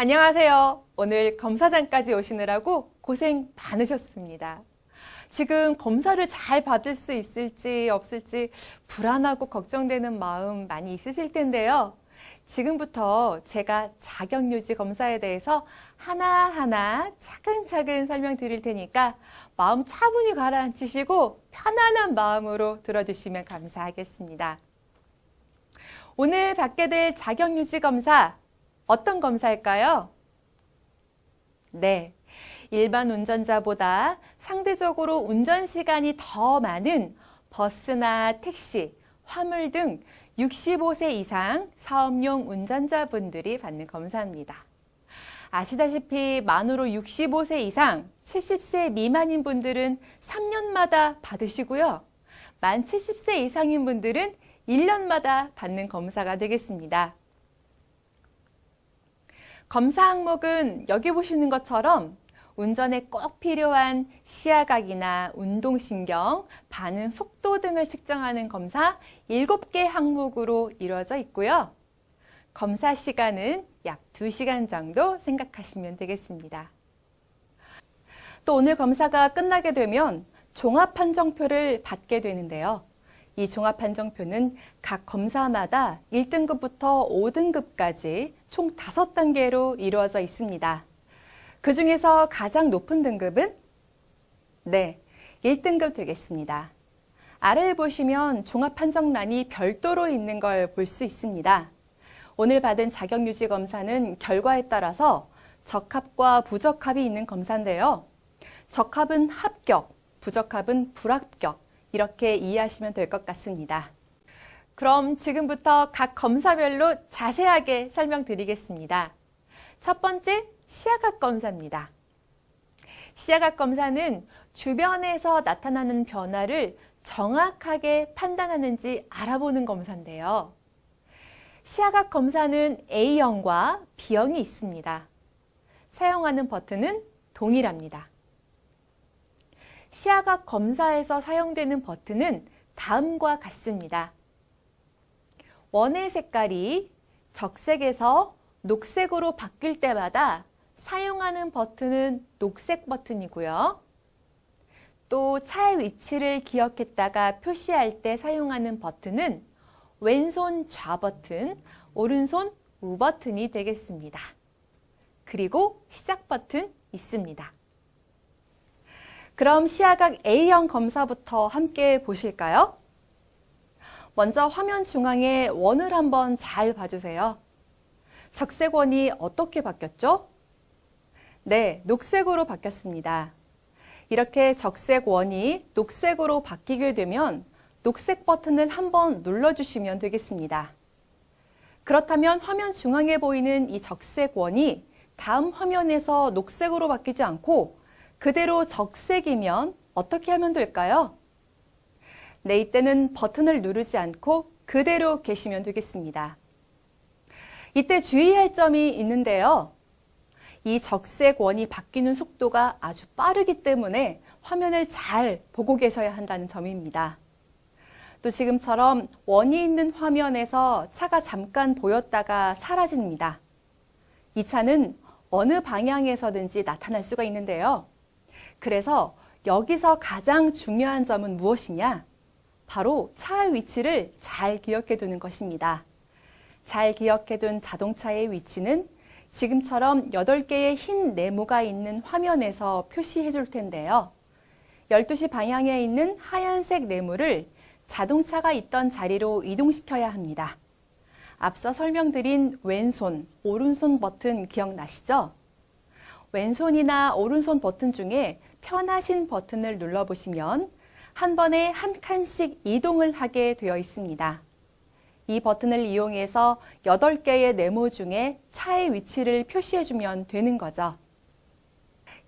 안녕하세요. 오늘 검사장까지 오시느라고 고생 많으셨습니다. 지금 검사를 잘 받을 수 있을지 없을지 불안하고 걱정되는 마음 많이 있으실 텐데요. 지금부터 제가 자격유지 검사에 대해서 하나하나 차근차근 설명드릴 테니까 마음 차분히 가라앉히시고 편안한 마음으로 들어주시면 감사하겠습니다. 오늘 받게 될 자격유지 검사, 어떤 검사일까요? 네, 일반 운전자보다 상대적으로 운전시간이 더 많은 버스나 택시, 화물 등 65세 이상 사업용 운전자분들이 받는 검사입니다. 아시다시피 만으로 65세 이상 70세 미만인 분들은 3년마다 받으시고요. 만 70세 이상인 분들은 1년마다 받는 검사가 되겠습니다. 검사 항목은 여기 보시는 것처럼 운전에 꼭 필요한 시야각이나 운동신경, 반응 속도 등을 측정하는 검사 7개 항목으로 이루어져 있고요. 검사 시간은 약 2시간 정도 생각하시면 되겠습니다. 또 오늘 검사가 끝나게 되면 종합판정표를 받게 되는데요. 이 종합판정표는 각 검사마다 1등급부터 5등급까지 총 5단계로 이루어져 있습니다. 그 중에서 가장 높은 등급은? 네, 1등급 되겠습니다. 아래를 보시면 종합판정란이 별도로 있는 걸 볼 수 있습니다. 오늘 받은 자격유지 검사는 결과에 따라서 적합과 부적합이 있는 검사인데요. 적합은 합격, 부적합은 불합격, 이렇게 이해하시면 될 것 같습니다. 그럼 지금부터 각 검사별로 자세하게 설명드리겠습니다. 첫 번째, 시야각 검사입니다. 시야각 검사는 주변에서 나타나는 변화를 정확하게 판단하는지 알아보는 검사인데요. 시야각 검사는 A형과 B형이 있습니다. 사용하는 버튼은 동일합니다. 시야각 검사에서 사용되는 버튼은 다음과 같습니다. 원의 색깔이 적색에서 녹색으로 바뀔 때마다 사용하는 버튼은 녹색 버튼이고요. 또 차의 위치를 기억했다가 표시할 때 사용하는 버튼은 왼손 좌 버튼, 오른손 우 버튼이 되겠습니다. 그리고 시작 버튼 있습니다. 그럼 시야각 A형 검사부터 함께 보실까요? 먼저 화면 중앙에 원을 한번 잘 봐주세요. 적색 원이 어떻게 바뀌었죠? 네, 녹색으로 바뀌었습니다. 이렇게 적색 원이 녹색으로 바뀌게 되면 녹색 버튼을 한번 눌러주시면 되겠습니다. 그렇다면 화면 중앙에 보이는 이 적색 원이 다음 화면에서 녹색으로 바뀌지 않고 그대로 적색이면 어떻게 하면 될까요? 네, 이때는 버튼을 누르지 않고 그대로 계시면 되겠습니다. 이때 주의할 점이 있는데요. 이 적색 원이 바뀌는 속도가 아주 빠르기 때문에 화면을 잘 보고 계셔야 한다는 점입니다. 또 지금처럼 원이 있는 화면에서 차가 잠깐 보였다가 사라집니다. 이 차는 어느 방향에서든지 나타날 수가 있는데요. 그래서 여기서 가장 중요한 점은 무엇이냐? 바로 차의 위치를 잘 기억해 두는 것입니다. 잘 기억해 둔 자동차의 위치는 지금처럼 8개의 흰 네모가 있는 화면에서 표시해 줄 텐데요. 12시 방향에 있는 하얀색 네모를 자동차가 있던 자리로 이동시켜야 합니다. 앞서 설명드린 왼손, 오른손 버튼 기억나시죠? 왼손이나 오른손 버튼 중에 편하신 버튼을 눌러보시면 한 번에 한 칸씩 이동을 하게 되어 있습니다. 이 버튼을 이용해서 8개의 네모 중에 차의 위치를 표시해주면 되는 거죠.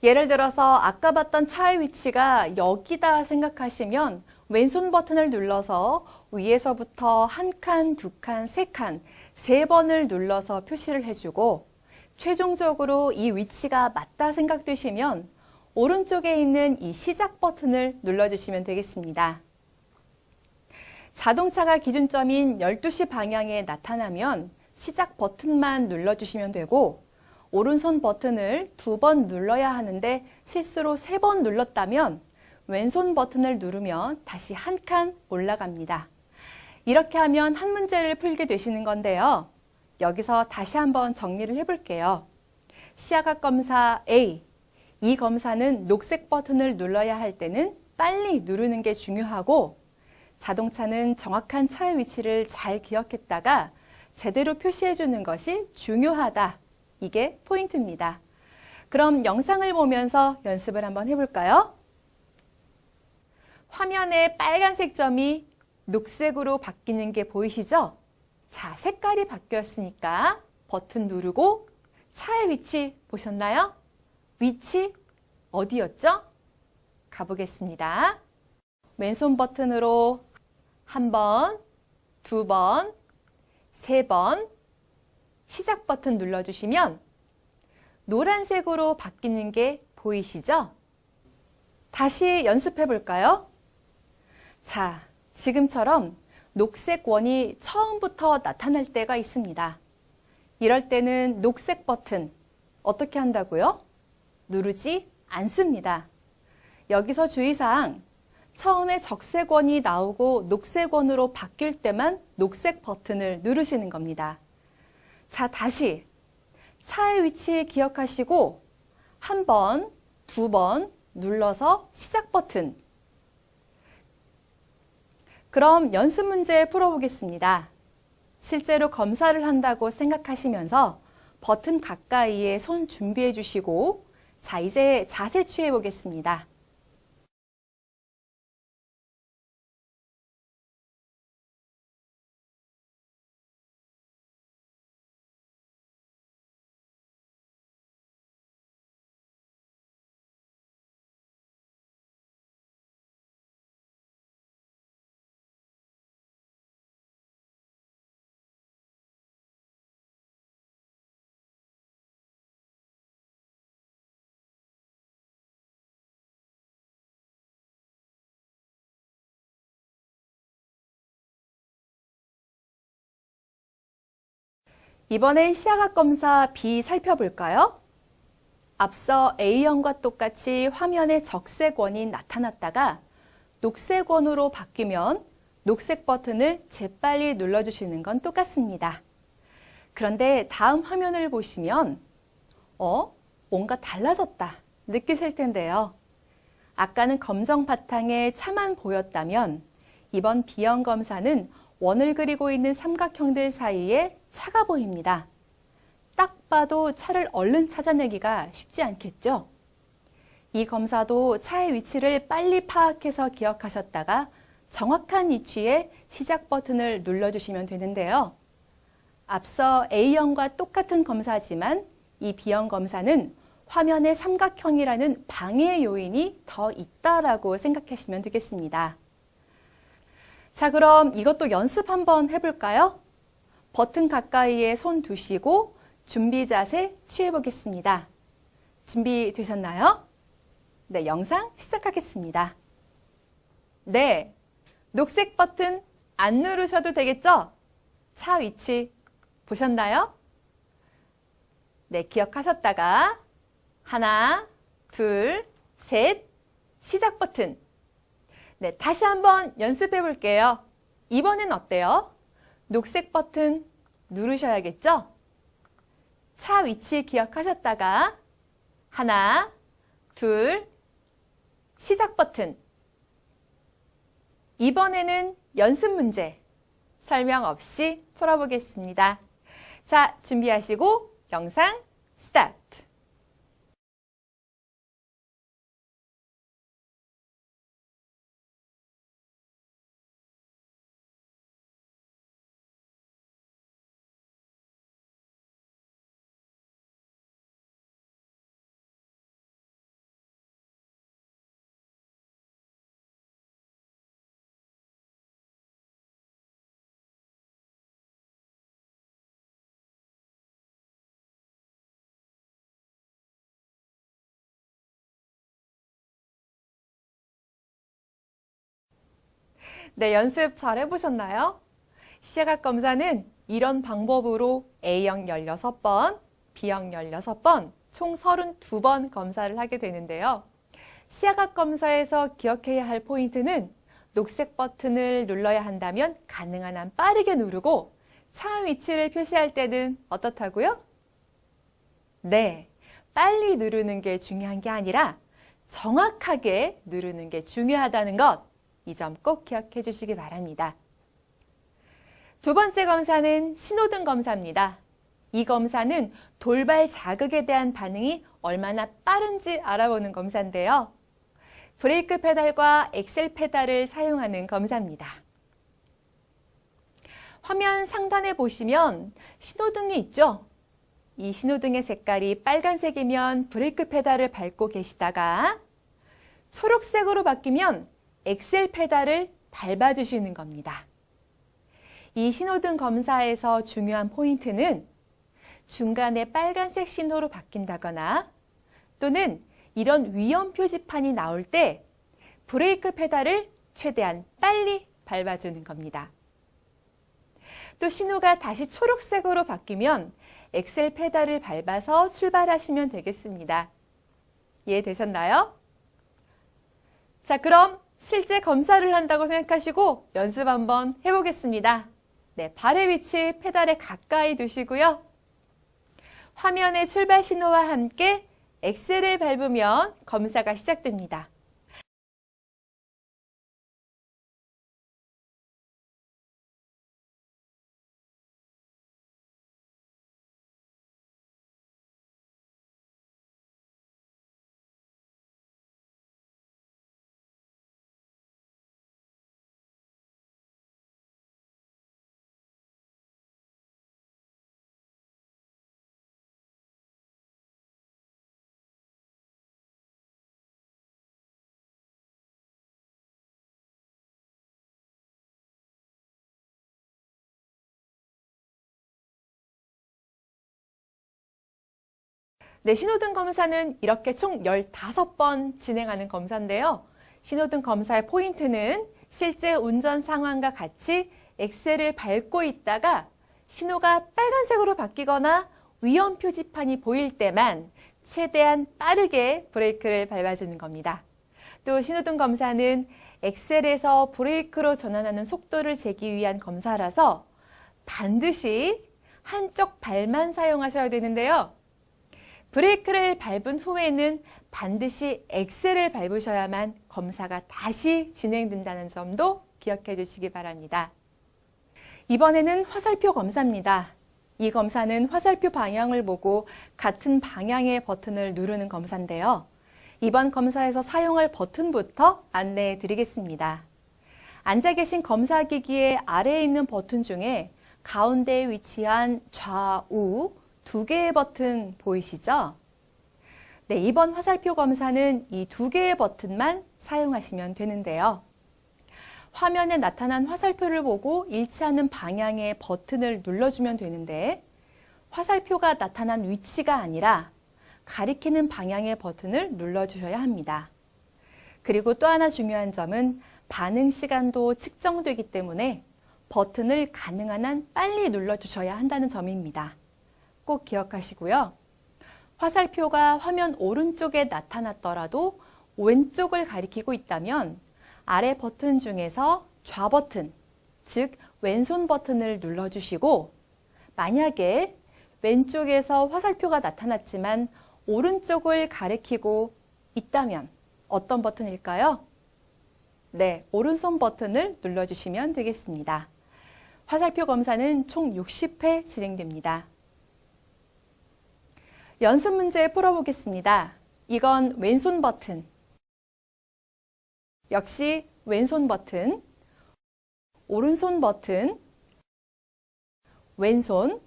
예를 들어서 아까 봤던 차의 위치가 여기다 생각하시면 왼손 버튼을 눌러서 위에서부터 한 칸, 두 칸, 세 칸, 3번을 눌러서 표시를 해주고 최종적으로 이 위치가 맞다 생각되시면 오른쪽에 있는 이 시작 버튼을 눌러주시면 되겠습니다. 자동차가 기준점인 12시 방향에 나타나면 시작 버튼만 눌러주시면 되고 오른손 버튼을 2번 눌러야 하는데 실수로 3번 눌렀다면 왼손 버튼을 누르면 다시 한 칸 올라갑니다. 이렇게 하면 한 문제를 풀게 되시는 건데요. 여기서 다시 한번 정리를 해볼게요. 시야각 검사 A. 이 검사는 녹색 버튼을 눌러야 할 때는 빨리 누르는 게 중요하고 자동차는 정확한 차의 위치를 잘 기억했다가 제대로 표시해 주는 것이 중요하다. 이게 포인트입니다. 그럼 영상을 보면서 연습을 한번 해볼까요? 화면에 빨간색 점이 녹색으로 바뀌는 게 보이시죠? 자, 색깔이 바뀌었으니까 버튼 누르고 차의 위치 보셨나요? 위치 어디였죠? 가보겠습니다. 왼손 버튼으로 1번, 2번, 3번 시작 버튼 눌러주시면 노란색으로 바뀌는 게 보이시죠? 다시 연습해 볼까요? 자, 지금처럼 녹색 원이 처음부터 나타날 때가 있습니다. 이럴 때는 녹색 버튼 어떻게 한다고요? 누르지 않습니다. 여기서 주의사항, 처음에 적색 원이 나오고 녹색 원으로 바뀔 때만 녹색 버튼을 누르시는 겁니다. 자, 다시 차의 위치 기억하시고 1번, 2번 눌러서 시작 버튼. 그럼 연습 문제 풀어보겠습니다. 실제로 검사를 한다고 생각하시면서 버튼 가까이에 손 준비해 주시고 자, 이제 자세 취해 보겠습니다. 이번엔 시야각 검사 B 살펴볼까요? 앞서 A형과 똑같이 화면에 적색 원이 나타났다가 녹색 원으로 바뀌면 녹색 버튼을 재빨리 눌러주시는 건 똑같습니다. 그런데 다음 화면을 보시면 뭔가 달라졌다 느끼실 텐데요. 아까는 검정 바탕에 차만 보였다면 이번 B형 검사는 원을 그리고 있는 삼각형들 사이에 차가 보입니다. 딱 봐도 차를 얼른 찾아내기가 쉽지 않겠죠? 이 검사도 차의 위치를 빨리 파악해서 기억하셨다가 정확한 위치에 시작 버튼을 눌러주시면 되는데요. 앞서 A형과 똑같은 검사지만 이 B형 검사는 화면에 삼각형이라는 방해 요인이 더 있다라고 생각하시면 되겠습니다. 자, 그럼 이것도 연습 한번 해볼까요? 버튼 가까이에 손 두시고 준비 자세 취해 보겠습니다. 준비되셨나요? 네, 영상 시작하겠습니다. 네, 녹색 버튼 안 누르셔도 되겠죠? 차 위치 보셨나요? 네, 기억하셨다가 하나, 둘, 셋, 시작 버튼. 네, 다시 한번 연습해 볼게요. 이번엔 어때요? 녹색 버튼 누르셔야겠죠? 차 위치 기억하셨다가 하나, 둘, 시작 버튼. 이번에는 연습 문제 설명 없이 풀어보겠습니다. 자, 준비하시고 영상 스타트. 네, 연습 잘 해보셨나요? 시야각 검사는 이런 방법으로 A형 16번, B형 16번, 총 32번 검사를 하게 되는데요. 시야각 검사에서 기억해야 할 포인트는 녹색 버튼을 눌러야 한다면 가능한 한 빠르게 누르고 차 위치를 표시할 때는 어떻다고요? 네, 빨리 누르는 게 중요한 게 아니라 정확하게 누르는 게 중요하다는 것, 이 점 꼭 기억해 주시기 바랍니다. 두 번째 검사는 신호등 검사입니다. 이 검사는 돌발 자극에 대한 반응이 얼마나 빠른지 알아보는 검사인데요. 브레이크 페달과 엑셀 페달을 사용하는 검사입니다. 화면 상단에 보시면 신호등이 있죠? 이 신호등의 색깔이 빨간색이면 브레이크 페달을 밟고 계시다가 초록색으로 바뀌면 엑셀 페달을 밟아주시는 겁니다. 이 신호등 검사에서 중요한 포인트는 중간에 빨간색 신호로 바뀐다거나 또는 이런 위험 표지판이 나올 때 브레이크 페달을 최대한 빨리 밟아주는 겁니다. 또 신호가 다시 초록색으로 바뀌면 엑셀 페달을 밟아서 출발하시면 되겠습니다. 이해되셨나요? 자, 그럼 실제 검사를 한다고 생각하시고 연습 한번 해보겠습니다. 네, 발의 위치 페달에 가까이 두시고요. 화면의 출발 신호와 함께 엑셀을 밟으면 검사가 시작됩니다. 네, 신호등 검사는 이렇게 총 15번 진행하는 검사인데요. 신호등 검사의 포인트는 실제 운전 상황과 같이 엑셀을 밟고 있다가 신호가 빨간색으로 바뀌거나 위험 표지판이 보일 때만 최대한 빠르게 브레이크를 밟아주는 겁니다. 또 신호등 검사는 엑셀에서 브레이크로 전환하는 속도를 재기 위한 검사라서 반드시 한쪽 발만 사용하셔야 되는데요. 브레이크를 밟은 후에는 반드시 엑셀을 밟으셔야만 검사가 다시 진행된다는 점도 기억해 주시기 바랍니다. 이번에는 화살표 검사입니다. 이 검사는 화살표 방향을 보고 같은 방향의 버튼을 누르는 검사인데요. 이번 검사에서 사용할 버튼부터 안내해 드리겠습니다. 앉아 계신 검사기기의 아래에 있는 버튼 중에 가운데에 위치한 좌우 2개의 버튼 보이시죠? 네, 이번 화살표 검사는 이 2개의 버튼만 사용하시면 되는데요. 화면에 나타난 화살표를 보고 일치하는 방향의 버튼을 눌러주면 되는데 화살표가 나타난 위치가 아니라 가리키는 방향의 버튼을 눌러주셔야 합니다. 그리고 또 하나 중요한 점은 반응 시간도 측정되기 때문에 버튼을 가능한 한 빨리 눌러주셔야 한다는 점입니다. 꼭 기억하시고요. 화살표가 화면 오른쪽에 나타났더라도 왼쪽을 가리키고 있다면 아래 버튼 중에서 좌 버튼, 즉 왼손 버튼을 눌러주시고 만약에 왼쪽에서 화살표가 나타났지만 오른쪽을 가리키고 있다면 어떤 버튼일까요? 네, 오른손 버튼을 눌러주시면 되겠습니다. 화살표 검사는 총 60회 진행됩니다. 연습 문제 풀어보겠습니다. 이건 왼손 버튼. 역시 왼손 버튼, 오른손 버튼, 왼손,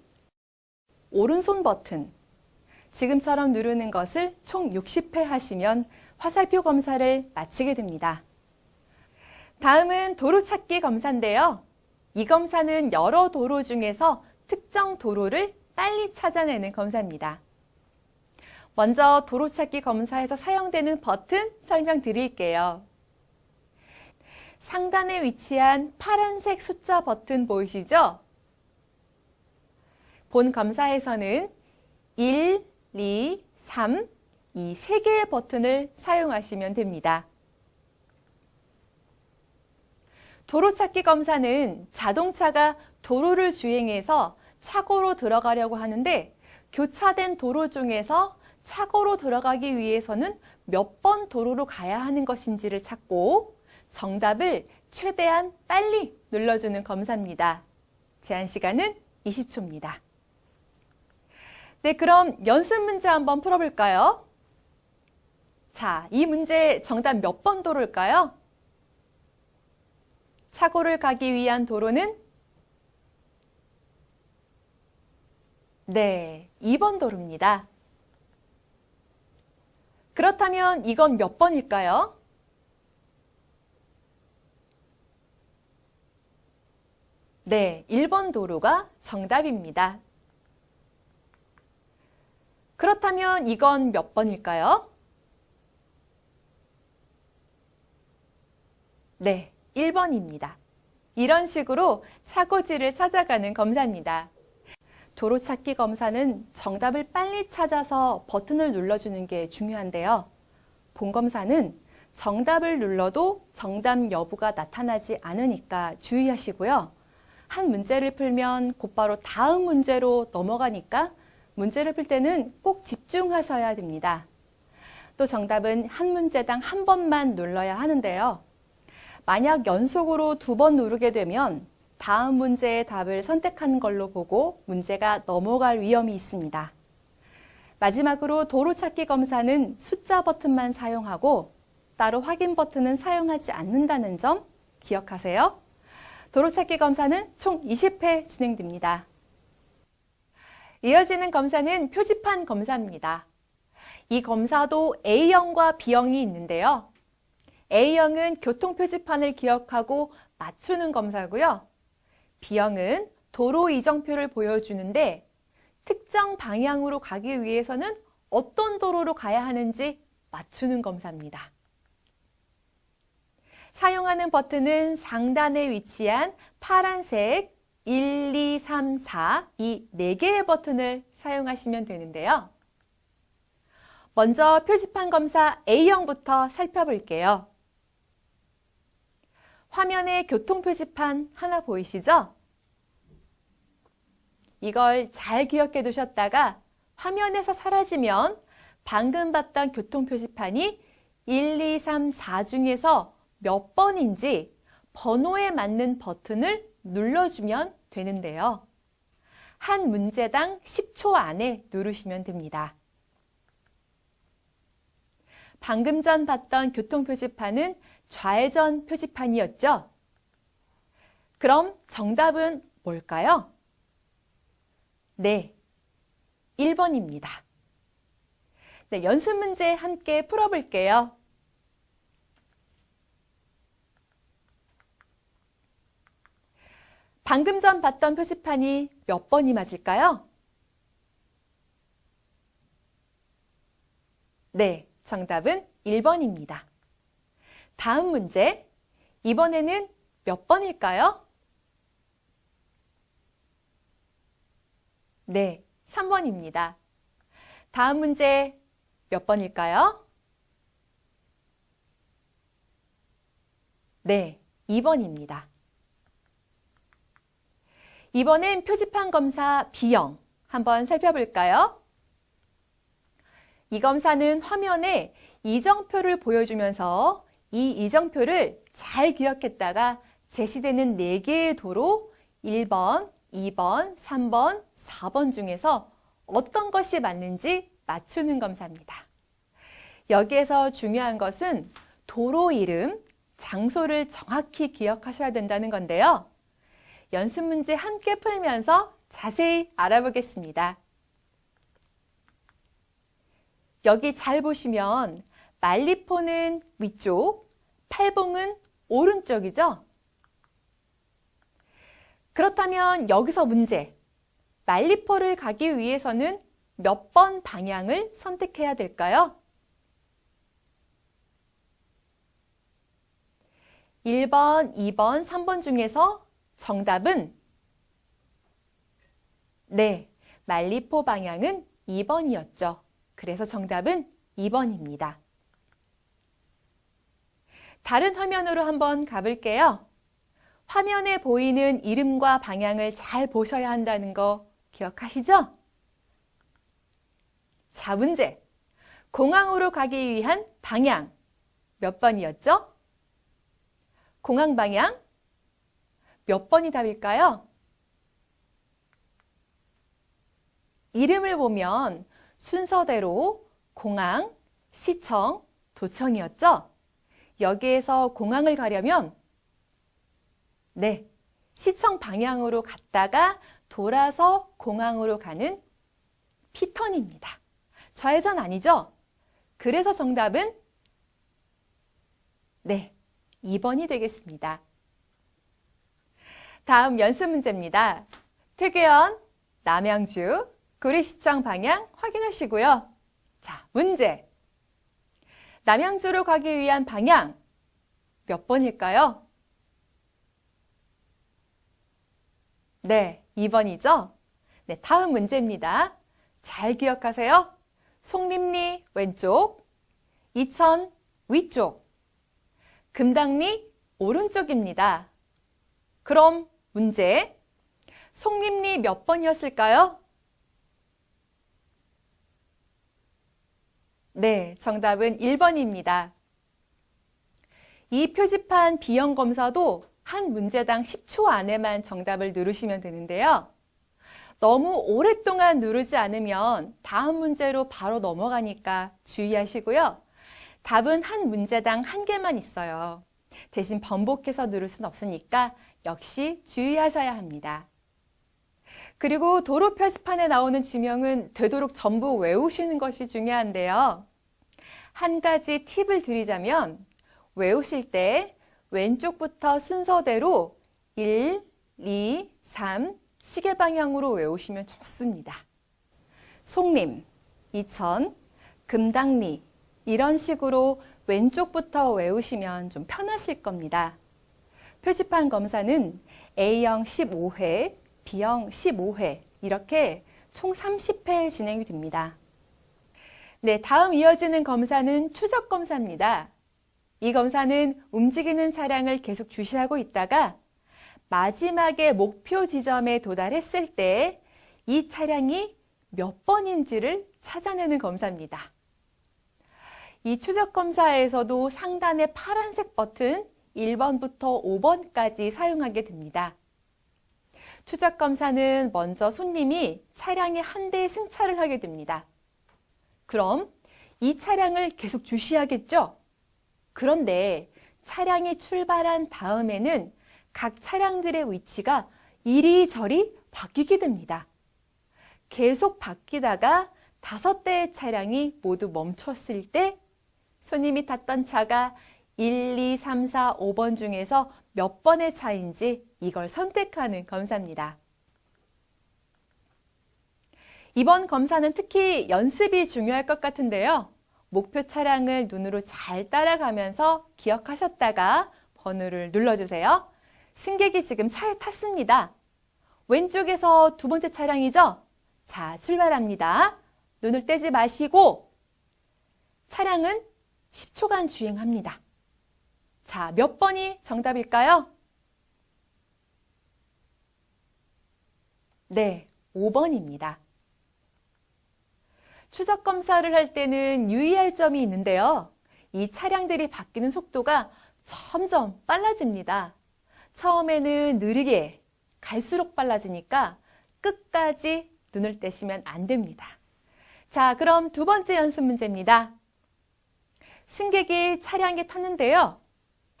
오른손 버튼. 지금처럼 누르는 것을 총 60회 하시면 화살표 검사를 마치게 됩니다. 다음은 도로 찾기 검사인데요. 이 검사는 여러 도로 중에서 특정 도로를 빨리 찾아내는 검사입니다. 먼저 도로 찾기 검사에서 사용되는 버튼 설명드릴게요. 상단에 위치한 파란색 숫자 버튼 보이시죠? 본 검사에서는 1, 2, 3, 이 세 개의 버튼을 사용하시면 됩니다. 도로찾기 검사는 자동차가 도로를 주행해서 차고로 들어가려고 하는데 교차된 도로 중에서 차고로 들어가기 위해서는 몇 번 도로로 가야 하는 것인지를 찾고 정답을 최대한 빨리 눌러주는 검사입니다. 제한 시간은 20초입니다. 네, 그럼 연습 문제 한번 풀어볼까요? 자, 이 문제 정답 몇 번 도로일까요? 차고를 가기 위한 도로는 네, 2번 도로입니다. 그렇다면 이건 몇 번일까요? 네, 1번 도로가 정답입니다. 그렇다면 이건 몇 번일까요? 네, 1번입니다. 이런 식으로 차고지를 찾아가는 검사입니다. 도로찾기 검사는 정답을 빨리 찾아서 버튼을 눌러주는 게 중요한데요. 본검사는 정답을 눌러도 정답 여부가 나타나지 않으니까 주의하시고요. 한 문제를 풀면 곧바로 다음 문제로 넘어가니까 문제를 풀 때는 꼭 집중하셔야 됩니다. 또 정답은 한 문제당 한 번만 눌러야 하는데요. 만약 연속으로 2번 누르게 되면 다음 문제의 답을 선택한 걸로 보고 문제가 넘어갈 위험이 있습니다. 마지막으로 도로찾기 검사는 숫자 버튼만 사용하고 따로 확인 버튼은 사용하지 않는다는 점 기억하세요. 도로찾기 검사는 총 20회 진행됩니다. 이어지는 검사는 표지판 검사입니다. 이 검사도 A형과 B형이 있는데요. A형은 교통표지판을 기억하고 맞추는 검사고요. B형은 도로 이정표를 보여주는데 특정 방향으로 가기 위해서는 어떤 도로로 가야 하는지 맞추는 검사입니다. 사용하는 버튼은 상단에 위치한 파란색 1, 2, 3, 4 이 4개의 버튼을 사용하시면 되는데요. 먼저 표지판 검사 A형부터 살펴볼게요. 화면에 교통표지판 하나 보이시죠? 이걸 잘 기억해 두셨다가 화면에서 사라지면 방금 봤던 교통표지판이 1, 2, 3, 4 중에서 몇 번인지 번호에 맞는 버튼을 눌러주면 되는데요. 한 문제당 10초 안에 누르시면 됩니다. 방금 전 봤던 교통표지판은 좌회전 표지판이었죠? 그럼 정답은 뭘까요? 네, 1번입니다. 네, 연습 문제 함께 풀어볼게요. 방금 전 봤던 표지판이 몇 번이 맞을까요? 네, 정답은 1번입니다. 다음 문제, 이번에는 몇 번일까요? 네, 3번입니다. 다음 문제 몇 번일까요? 네, 2번입니다. 이번엔 표지판 검사 B형 한번 살펴볼까요? 이 검사는 화면에 이정표를 보여주면서 이 이정표를 잘 기억했다가 제시되는 4개의 도로 1번, 2번, 3번, 4번 중에서 어떤 것이 맞는지 맞추는 검사입니다. 여기에서 중요한 것은 도로 이름, 장소를 정확히 기억하셔야 된다는 건데요. 연습 문제 함께 풀면서 자세히 알아보겠습니다. 여기 잘 보시면 말리포는 위쪽, 팔봉은 오른쪽이죠? 그렇다면 여기서 문제, 말리포를 가기 위해서는 몇 번 방향을 선택해야 될까요? 1번, 2번, 3번 중에서 정답은 네, 말리포 방향은 2번이었죠. 그래서 정답은 2번입니다. 다른 화면으로 한번 가볼게요. 화면에 보이는 이름과 방향을 잘 보셔야 한다는 거 기억하시죠? 자, 문제. 공항으로 가기 위한 방향 몇 번이었죠? 공항 방향 몇 번이 답일까요? 이름을 보면 순서대로 공항, 시청, 도청이었죠? 여기에서 공항을 가려면 네, 시청 방향으로 갔다가 돌아서 공항으로 가는 P턴입니다. 좌회전 아니죠? 그래서 정답은 네, 2번이 되겠습니다. 다음 연습 문제입니다. 태계원, 남양주, 구리시청 방향 확인하시고요. 자, 문제. 남양주로 가기 위한 방향 몇 번일까요? 네, 2번이죠? 네, 다음 문제입니다. 잘 기억하세요. 송림리 왼쪽, 이천 위쪽, 금당리 오른쪽입니다. 그럼 문제, 송림리 몇 번이었을까요? 네, 정답은 1번입니다. 이 표지판 B형 검사도 한 문제당 10초 안에만 정답을 누르시면 되는데요. 너무 오랫동안 누르지 않으면 다음 문제로 바로 넘어가니까 주의하시고요. 답은 한 문제당 한 개만 있어요. 대신 번복해서 누를 순 없으니까 역시 주의하셔야 합니다. 그리고 도로 표지판에 나오는 지명은 되도록 전부 외우시는 것이 중요한데요. 한 가지 팁을 드리자면 외우실 때 왼쪽부터 순서대로 1, 2, 3 시계 방향으로 외우시면 좋습니다. 송림, 이천, 금당리 이런 식으로 왼쪽부터 외우시면 좀 편하실 겁니다. 표지판 검사는 A형 15회, B형 15회 이렇게 총 30회 진행이 됩니다. 네, 다음 이어지는 검사는 추적 검사입니다. 이 검사는 움직이는 차량을 계속 주시하고 있다가 마지막에 목표 지점에 도달했을 때 이 차량이 몇 번인지를 찾아내는 검사입니다. 이 추적 검사에서도 상단의 파란색 버튼 1번부터 5번까지 사용하게 됩니다. 추적 검사는 먼저 손님이 차량에 한 대 승차를 하게 됩니다. 그럼 이 차량을 계속 주시하겠죠? 그런데 차량이 출발한 다음에는 각 차량들의 위치가 이리저리 바뀌게 됩니다. 계속 바뀌다가 5대의 차량이 모두 멈췄을 때 손님이 탔던 차가 1, 2, 3, 4, 5번 중에서 몇 번의 차인지 이걸 선택하는 검사입니다. 이번 검사는 특히 연습이 중요할 것 같은데요. 목표 차량을 눈으로 잘 따라가면서 기억하셨다가 번호를 눌러주세요. 승객이 지금 차에 탔습니다. 왼쪽에서 두 번째 차량이죠? 자, 출발합니다. 눈을 떼지 마시고 차량은 10초간 주행합니다. 자, 몇 번이 정답일까요? 네, 5번입니다. 추적 검사를 할 때는 유의할 점이 있는데요. 이 차량들이 바뀌는 속도가 점점 빨라집니다. 처음에는 느리게 갈수록 빨라지니까 끝까지 눈을 떼시면 안 됩니다. 자, 그럼 두 번째 연습 문제입니다. 승객이 차량에 탔는데요.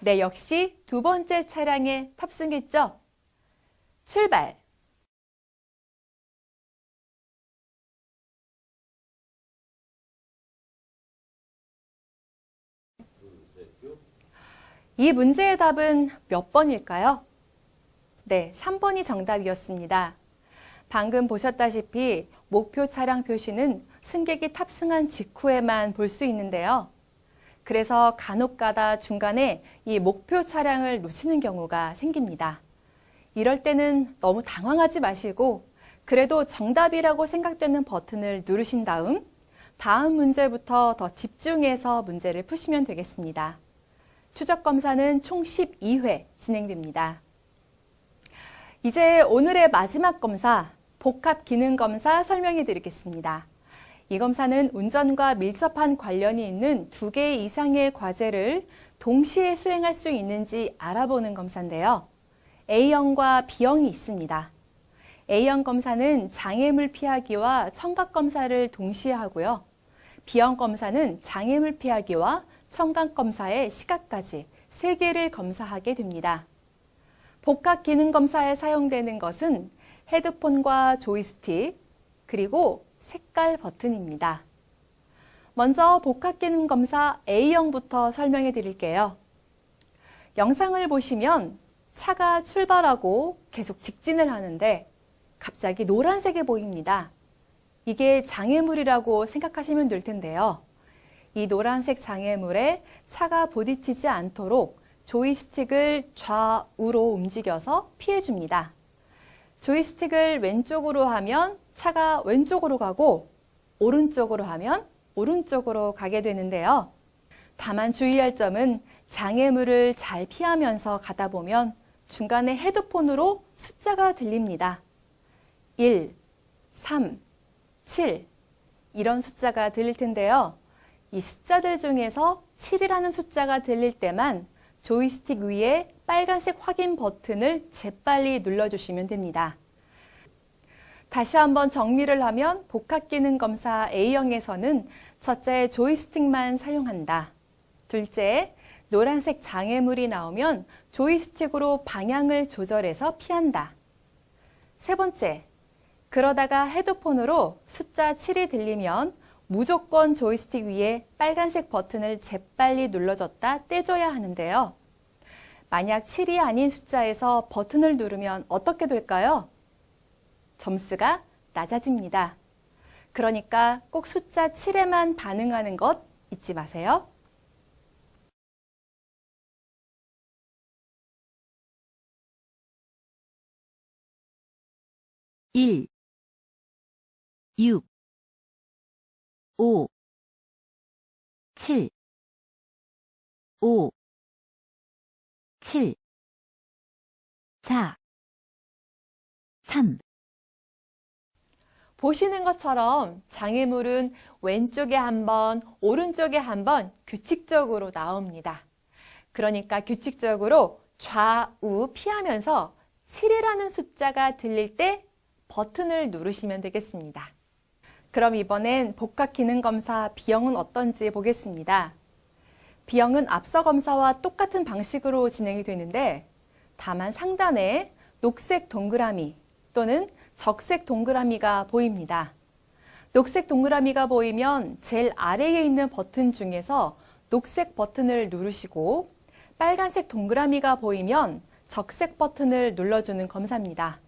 네, 역시 두 번째 차량에 탑승했죠? 출발! 이 문제의 답은 몇 번일까요? 네, 3번이 정답이었습니다. 방금 보셨다시피 목표 차량 표시는 승객이 탑승한 직후에만 볼 수 있는데요. 그래서 간혹가다 중간에 이 목표 차량을 놓치는 경우가 생깁니다. 이럴 때는 너무 당황하지 마시고 그래도 정답이라고 생각되는 버튼을 누르신 다음 문제부터 더 집중해서 문제를 푸시면 되겠습니다. 추적 검사는 총 12회 진행됩니다. 이제 오늘의 마지막 검사, 복합 기능 검사 설명해 드리겠습니다. 이 검사는 운전과 밀접한 관련이 있는 2개 이상의 과제를 동시에 수행할 수 있는지 알아보는 검사인데요. A형과 B형이 있습니다. A형 검사는 장애물 피하기와 청각 검사를 동시에 하고요. B형 검사는 장애물 피하기와 청각 검사의 시각까지 3개를 검사하게 됩니다. 복합 기능 검사에 사용되는 것은 헤드폰과 조이스틱, 그리고 색깔 버튼입니다. 먼저 복합 기능 검사 A형부터 설명해 드릴게요. 영상을 보시면 차가 출발하고 계속 직진을 하는데 갑자기 노란색이 보입니다. 이게 장애물이라고 생각하시면 될 텐데요. 이 노란색 장애물에 차가 부딪히지 않도록 조이스틱을 좌우로 움직여서 피해줍니다. 조이스틱을 왼쪽으로 하면 차가 왼쪽으로 가고 오른쪽으로 하면 오른쪽으로 가게 되는데요. 다만 주의할 점은 장애물을 잘 피하면서 가다 보면 중간에 헤드폰으로 숫자가 들립니다. 1, 3, 7 이런 숫자가 들릴 텐데요. 이 숫자들 중에서 7이라는 숫자가 들릴 때만 조이스틱 위에 빨간색 확인 버튼을 재빨리 눌러주시면 됩니다. 다시 한번 정리를 하면 복합 기능 검사 A형에서는 첫째, 조이스틱만 사용한다. 둘째, 노란색 장애물이 나오면 조이스틱으로 방향을 조절해서 피한다. 세 번째, 그러다가 헤드폰으로 숫자 7이 들리면 무조건 조이스틱 위에 빨간색 버튼을 재빨리 눌러줬다 떼줘야 하는데요. 만약 7이 아닌 숫자에서 버튼을 누르면 어떻게 될까요? 점수가 낮아집니다. 그러니까 꼭 숫자 7에만 반응하는 것 잊지 마세요. 일, 6, 5, 7, 5, 7, 4, 3. 보시는 것처럼 장애물은 왼쪽에 한 번, 오른쪽에 한 번 규칙적으로 나옵니다. 그러니까 규칙적으로 좌우 피하면서 7이라는 숫자가 들릴 때 버튼을 누르시면 되겠습니다. 그럼 이번엔 복합 기능 검사 B형은 어떤지 보겠습니다. B형은 앞서 검사와 똑같은 방식으로 진행이 되는데 다만 상단에 녹색 동그라미 또는 적색 동그라미가 보입니다. 녹색 동그라미가 보이면 제일 아래에 있는 버튼 중에서 녹색 버튼을 누르시고 빨간색 동그라미가 보이면 적색 버튼을 눌러주는 검사입니다.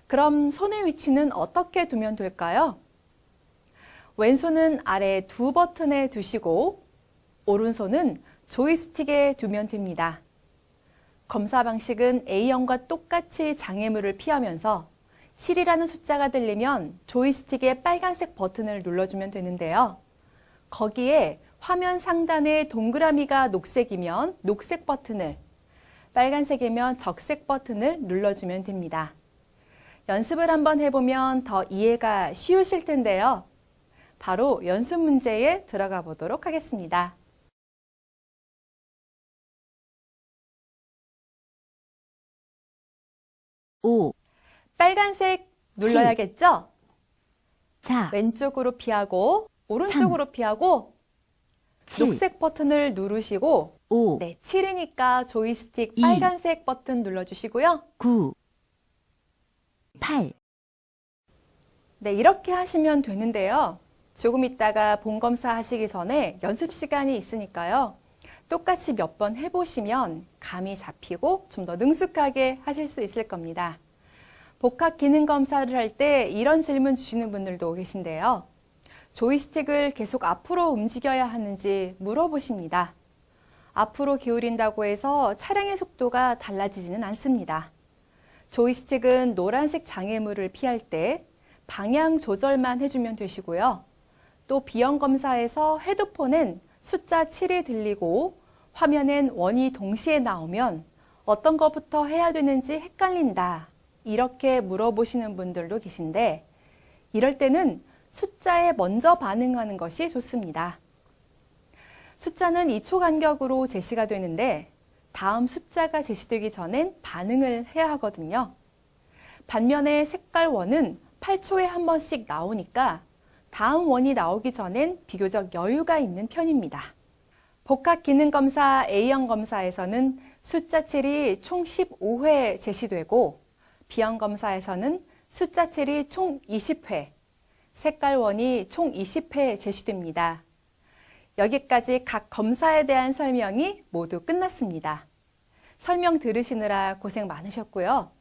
그럼 손의 위치는 어떻게 두면 될까요? 왼손은 아래 두 버튼에 두시고 오른손은 조이스틱에 두면 됩니다. 검사 방식은 A형과 똑같이 장애물을 피하면서 7이라는 숫자가 들리면 조이스틱의 빨간색 버튼을 눌러주면 되는데요. 거기에 화면 상단에 동그라미가 녹색이면 녹색 버튼을, 빨간색이면 적색 버튼을 눌러주면 됩니다. 연습을 한번 해보면 더 이해가 쉬우실 텐데요. 바로 연습 문제에 들어가 보도록 하겠습니다. 5, 빨간색 눌러야겠죠? 4, 왼쪽으로 피하고 오른쪽으로 피하고 7, 녹색 버튼을 누르시고 5, 네, 7이니까 조이스틱 2, 빨간색 버튼 눌러주시고요. 9, 8. 네, 이렇게 하시면 되는데요. 조금 있다가 본검사 하시기 전에 연습 시간이 있으니까요. 똑같이 몇 번 해보시면 감이 잡히고 좀 더 능숙하게 하실 수 있을 겁니다. 복합 기능 검사를 할 때 이런 질문 주시는 분들도 계신데요. 조이스틱을 계속 앞으로 움직여야 하는지 물어보십니다. 앞으로 기울인다고 해서 차량의 속도가 달라지지는 않습니다. 조이스틱은 노란색 장애물을 피할 때 방향 조절만 해주면 되시고요. 또 비형 검사에서 헤드폰엔 숫자 7이 들리고 화면엔 원이 동시에 나오면 어떤 것부터 해야 되는지 헷갈린다. 이렇게 물어보시는 분들도 계신데 이럴 때는 숫자에 먼저 반응하는 것이 좋습니다. 숫자는 2초 간격으로 제시가 되는데 다음 숫자가 제시되기 전엔 반응을 해야 하거든요. 반면에 색깔 원은 8초에 한 번씩 나오니까 다음 원이 나오기 전엔 비교적 여유가 있는 편입니다. 복합기능검사 A형 검사에서는 숫자 7이 총 15회 제시되고 B형 검사에서는 숫자 7이 총 20회, 색깔 원이 총 20회 제시됩니다. 여기까지 각 검사에 대한 설명이 모두 끝났습니다. 설명 들으시느라 고생 많으셨고요.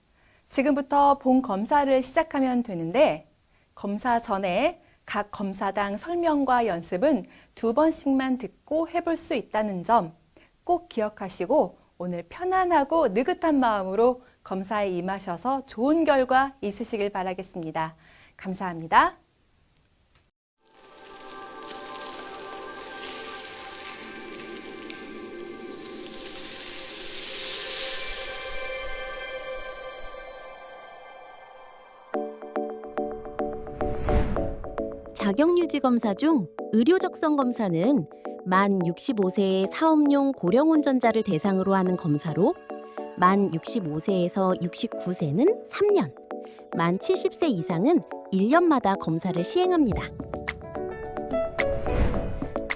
지금부터 본 검사를 시작하면 되는데 검사 전에 각 검사당 설명과 연습은 2번씩만 듣고 해볼 수 있다는 점 꼭 기억하시고 오늘 편안하고 느긋한 마음으로 검사에 임하셔서 좋은 결과 있으시길 바라겠습니다. 감사합니다. 자격유지 검사 중 의료적성 검사는 만 65세의 사업용 고령 운전자를 대상으로 하는 검사로 만 65세에서 69세는 3년, 만 70세 이상은 1년마다 검사를 시행합니다.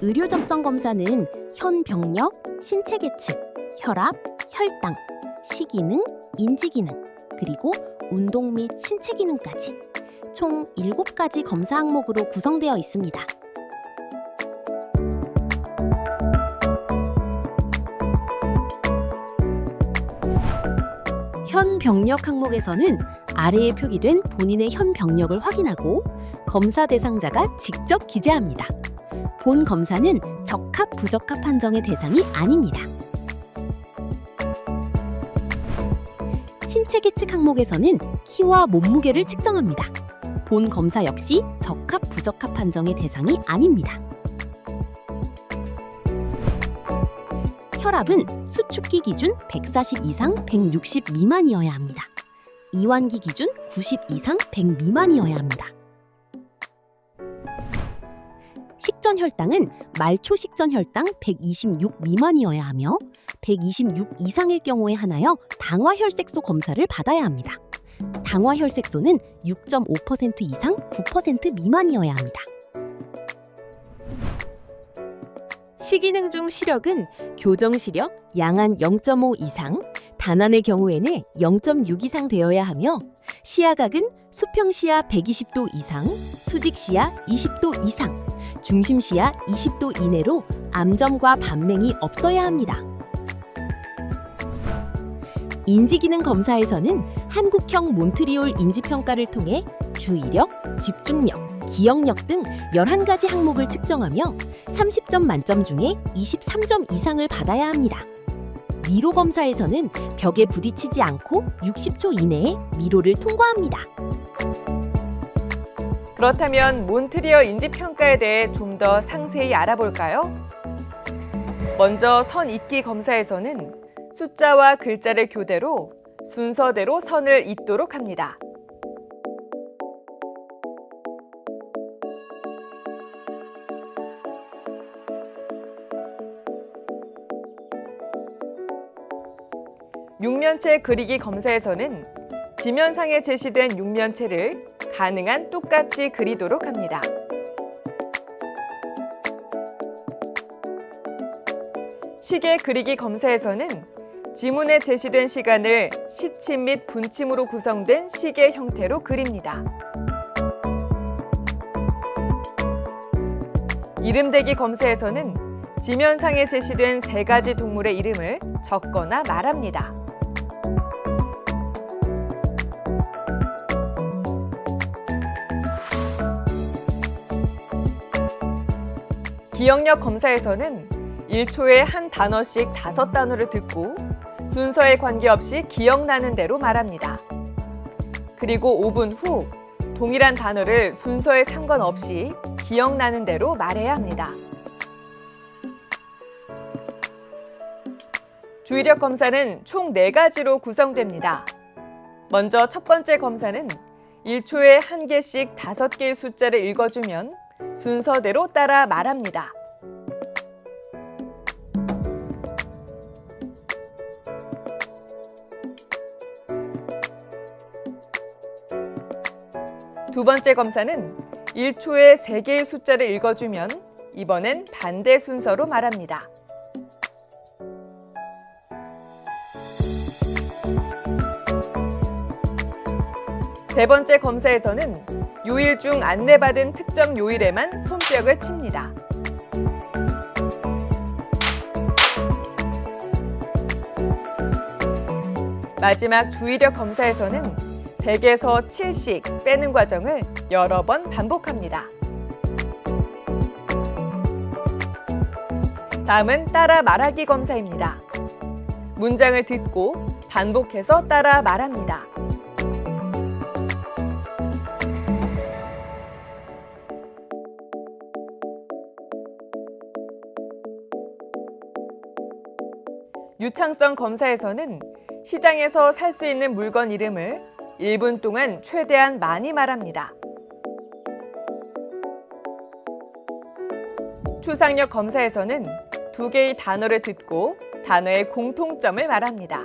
의료적성 검사는 현 병력, 신체 계측, 혈압, 혈당, 시기능, 인지기능, 그리고 운동 및 신체 기능까지 총 7가지 검사 항목으로 구성되어 있습니다. 현 병력 항목에서는 아래에 표기된 본인의 현 병력을 확인하고 검사 대상자가 직접 기재합니다. 본 검사는 적합, 부적합 판정의 대상이 아닙니다. 신체 계측 항목에서는 키와 몸무게를 측정합니다. 본 검사 역시 적합, 부적합 판정의 대상이 아닙니다. 혈압은 수축기 기준 140 이상 160 미만이어야 합니다. 이완기 기준 90 이상 100 미만이어야 합니다. 식전 혈당은 말초 식전 혈당 126 미만이어야 하며 126 이상일 경우에 한하여 당화혈색소 검사를 받아야 합니다. 당화혈색소는 6.5% 이상 9% 미만이어야 합니다. 시기능 중 시력은 교정시력 양한 0.5 이상, 단안의 경우에는 0.6 이상 되어야 하며 시야각은 수평시야 120도 이상, 수직시야 20도 이상, 중심시야 20도 이내로 암점과 반맹이 없어야 합니다. 인지기능 검사에서는 한국형 몬트리올 인지평가를 통해 주의력, 집중력, 기억력 등 11가지 항목을 측정하며 30점 만점 중에 23점 이상을 받아야 합니다. 미로 검사에서는 벽에 부딪히지 않고 60초 이내에 미로를 통과합니다. 그렇다면 몬트리올 인지평가에 대해 좀 더 상세히 알아볼까요? 먼저 선 잇기 검사에서는 숫자와 글자를 교대로 순서대로 선을 잇도록 합니다. 육면체 그리기 검사에서는 지면상에 제시된 육면체를 가능한 똑같이 그리도록 합니다. 시계 그리기 검사에서는 지문에 제시된 시간을 시침 및 분침으로 구성된 시계 형태로 그립니다. 이름대기 검사에서는 지면상에 제시된 3가지 동물의 이름을 적거나 말합니다. 기억력 검사에서는 1초에 한 단어씩 5단어를 듣고 순서에 관계없이 기억나는 대로 말합니다. 그리고 5분 후 동일한 단어를 순서에 상관없이 기억나는 대로 말해야 합니다. 주의력 검사는 총 4가지로 구성됩니다. 먼저 첫 번째 검사는 1초에 한 개씩 5개의 숫자를 읽어주면 순서대로 따라 말합니다. 두 번째 검사는 1초에 3개의 숫자를 읽어주면 이번엔 반대 순서로 말합니다. 세 번째 검사에서는 요일 중 안내받은 특정 요일에만 손뼉을 칩니다. 마지막 주의력 검사에서는 100에서 7씩 빼는 과정을 여러 번 반복합니다. 다음은 따라 말하기 검사입니다. 문장을 듣고 반복해서 따라 말합니다. 유창성 검사에서는 시장에서 살 수 있는 물건 이름을 1분 동안 최대한 많이 말합니다. 추상력 검사에서는 2개의 단어를 듣고 단어의 공통점을 말합니다.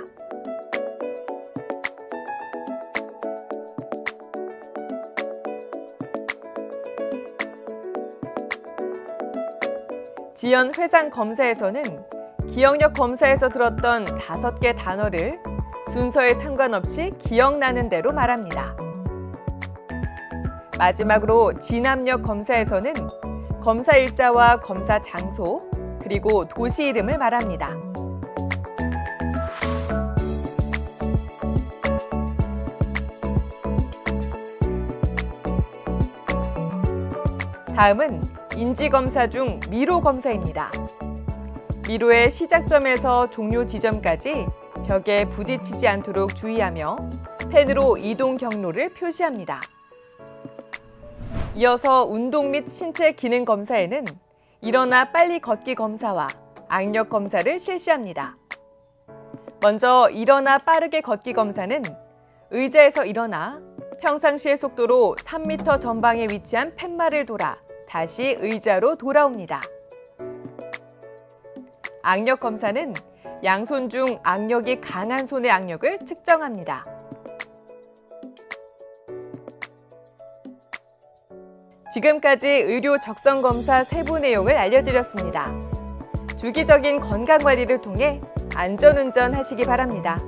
지연 회상 검사에서는 기억력 검사에서 들었던 5개 단어를 순서에 상관없이 기억나는 대로 말합니다. 마지막으로 진압력 검사에서는 검사 일자와 검사 장소, 그리고 도시 이름을 말합니다. 다음은 인지검사 중 미로 검사입니다. 미로의 시작점에서 종료 지점까지 벽에 부딪히지 않도록 주의하며 펜으로 이동 경로를 표시합니다. 이어서 운동 및 신체 기능 검사에는 일어나 빨리 걷기 검사와 악력 검사를 실시합니다. 먼저 일어나 빠르게 걷기 검사는 의자에서 일어나 평상시의 속도로 3m 전방에 위치한 팻말을 돌아 다시 의자로 돌아옵니다. 악력 검사는 양손 중 악력이 강한 손의 악력을 측정합니다. 지금까지 의료 적성 검사 세부 내용을 알려드렸습니다. 주기적인 건강 관리를 통해 안전운전 하시기 바랍니다.